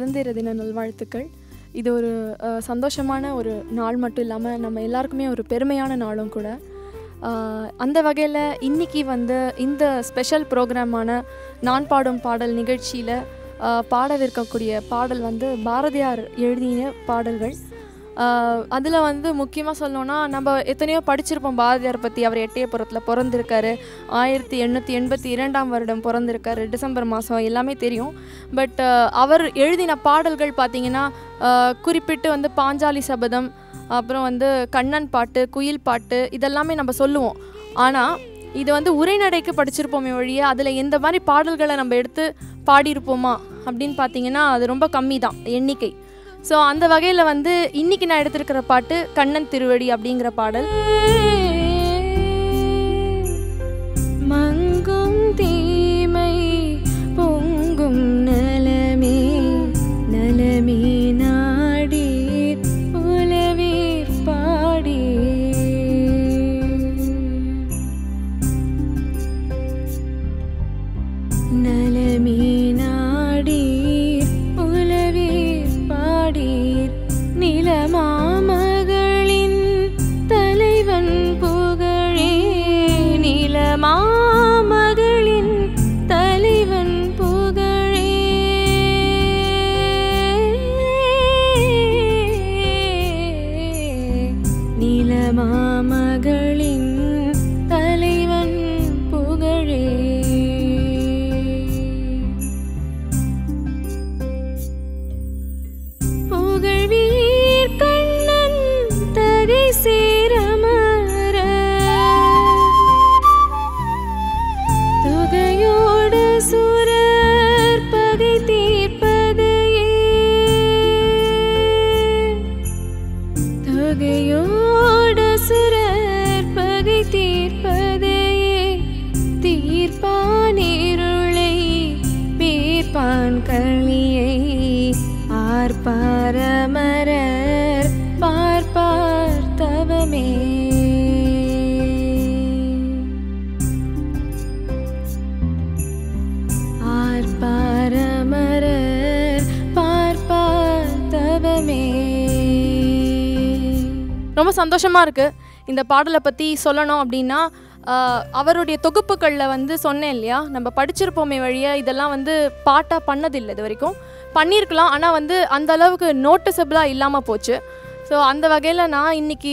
சுதந்திர தின நல்வாழ்த்துக்கள். இது ஒரு சந்தோஷமான ஒரு நாள் மட்டும் இல்லாமல் நம்ம எல்லாருக்குமே ஒரு பெருமையான நாளும் கூட. அந்த வகையில் இன்றைக்கி இந்த ஸ்பெஷல் ப்ரோக்ராமான நான் பாடும் பாடல் நிகழ்ச்சியில் பாடவிருக்கக்கூடிய பாடல் பாரதியார் எழுதிய பாடல்கள். அதில் முக்கியமாக சொல்லணுன்னா, நம்ம எத்தனையோ படிச்சிருப்போம் பாரதியார் பற்றி. அவர் எட்டயபுரத்தில் பிறந்திருக்காரு, 1882 பிறந்திருக்காரு, டிசம்பர் மாதம், எல்லாமே தெரியும். பட் அவர் எழுதின பாடல்கள் பார்த்திங்கன்னா குறிப்பிட்டு பாஞ்சாலி சபதம், அப்புறம் கண்ணன் பாட்டு, குயில் பாட்டு, இதெல்லாமே நம்ம சொல்லுவோம். ஆனால் இது உரைநடைக்கு படிச்சிருப்போமே ஒழிய அதில் எந்த மாதிரி பாடல்களை நம்ம எடுத்து பாடியிருப்போமா அப்படின்னு பார்த்திங்கன்னா அது ரொம்ப கம்மி தான் எண்ணிக்கை. ஸோ அந்த வகையில் இன்றைக்கி நான் எடுத்திருக்கிற பாட்டு கண்ணன் திருவடி அப்படிங்கிற பாடல். மங்கும் தீமை பொங்கும் நலமே நலமே நாடி உலவே பாடி நலமே நாடி உலவே பாடீர் நிலமாமகளின் தலைவன் புகழே நிலமாமகளின் தலைவன் புகழே நிலமாமகளின் தலைவன் புகழே புகழ்வீர் கண்ணன் தகை சேரமர தொகையோடு சுரர் பகை தீர்ப்பதையே தொகையோடு சுரர் பகை தீர்ப்பதையே தீர்ப்பான் இருளை பேர்ப்பான் களியை ஆர்ப்பாரமரர் பார்ப்பார் தவமே ஆர்ப்பாரமரர் பார்ப்பார் தவமே. ரொம்ப சந்தோஷமாக இருக்குது இந்த பாடலை பற்றி சொல்லணும் அப்படின்னா. அவருடைய தொகுப்புகளில் சொன்னேன் இல்லையா, நம்ம படிச்சிருப்போமே வழியா இதெல்லாம் பாட்டாக பண்ணதில்லை இது வரைக்கும். பண்ணியிருக்கலாம், ஆனால் அந்த அளவுக்கு நோட்டிசபிளாக இல்லாமல் போச்சு. ஸோ அந்த வகையில் நான் இன்றைக்கி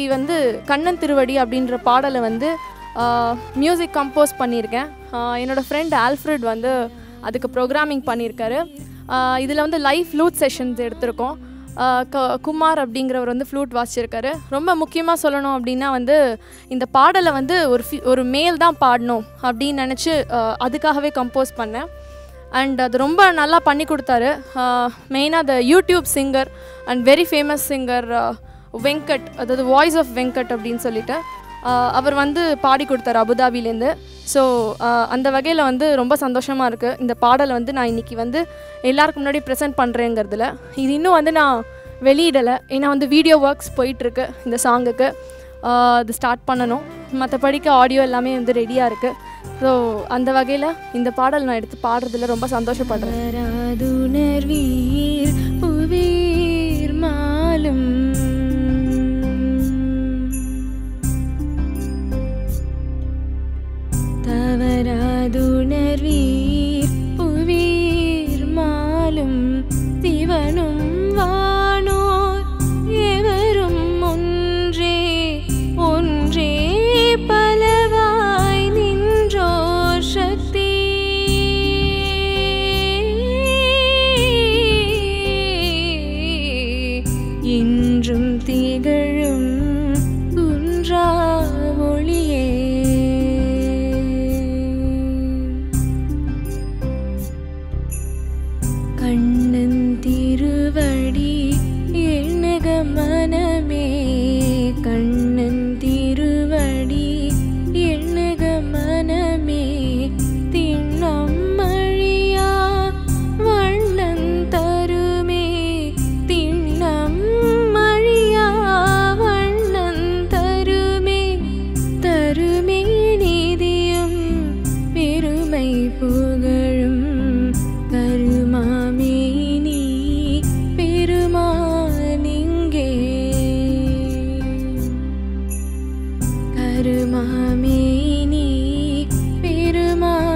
கண்ணன் திருவடி அப்படின்ற பாடலை மியூசிக் கம்போஸ் பண்ணியிருக்கேன். என்னோடய ஃப்ரெண்ட் ஆல்ஃப்ரெட் அதுக்கு ப்ரோக்ராமிங் பண்ணியிருக்காரு. இதில் லைவ் ஃப்ளூட் செஷன்ஸ் எடுத்திருக்கோம். குமார் அப்படிங்கிறவர் ஃப்ளூட் வாசிச்சிருக்காரு. ரொம்ப முக்கியமாக சொல்லணும் அப்படின்னா இந்த பாடலை ஒரு மேல் தான் பாடணும் அப்படின்னு நினச்சி அதுக்காகவே கம்போஸ் பண்ணேன். அண்ட் அது ரொம்ப நல்லா பண்ணி கொடுத்தாரு. மெயினாக த YouTube singer and very famous singer Venkat, அதாவது வாய்ஸ் ஆஃப் வெங்கட் அப்படின்னு சொல்லிட்டு அவர் பாடி கொடுத்தாரு அபுதாபிலேருந்து. ஸோ அந்த வகையில் ரொம்ப சந்தோஷமாக இருக்குது. இந்த பாடலை நான் இன்றைக்கி எல்லாருக்கும் முன்னாடி ப்ரெசென்ட் பண்ணுறேங்கிறதுல. இது இன்னும் நான் வெளியிடலை, ஏன்னா வீடியோ ஒர்க்ஸ் போயிட்டுருக்கு இந்த சாங்குக்கு. அது ஸ்டார்ட் பண்ணணும். மற்றபடிக்கு ஆடியோ எல்லாமே ரெடியாக இருக்குது. ஸோ அந்த வகையில் இந்த பாடல் நான் எடுத்து பாடுறதுல ரொம்ப சந்தோஷப்படுறேன். புவீர் மாலும் தவறாதுணர்வீர் புவீர் மாலும் சிவனும் வானோர் எவரும் ஒன்றே ஒன்றே பலவாய் நின்றோர் சக்தி கருமாமேனி பெருமாளே